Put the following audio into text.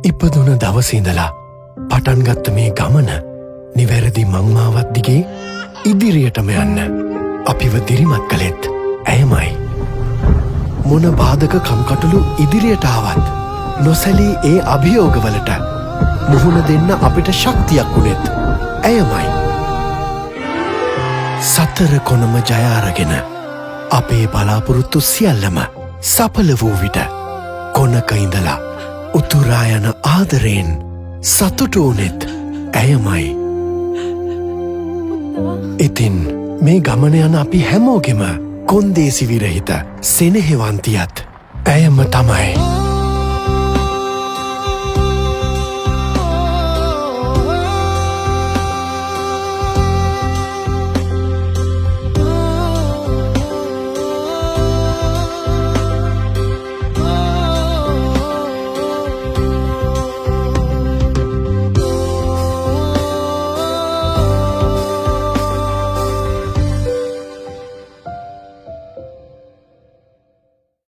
ඉපදුන දවසිඳලා පටන්ගත්ත මේ ගමන නිවැරදි මංමාවත් දිගේ ඉදිරියටම යන්න අපිව දිරිමත් කළෙත් ඇයමයි. මොන බාධක කම්කටුළු ඉදිරියට ආවත් නොසැලී ඒ අභියෝගවලට මුහුණ දෙන්න අපිට ශක්තියක් වුණෙත් ඇයමයි. සතර කොනම ජයාරගෙන අපේ බලාපොරොත්තු සියල්ලම සඵල වූ විට කොනක ඉඳලා උතුරායන ආදරයෙන් සතුටු වුණෙත් ඇයමයි. ඉතින් මේ ගමන යන අපි හැමෝගෙම කොන්දේසි විරහිත සෙනෙහෙවන්තියත් ඇයම තමයි.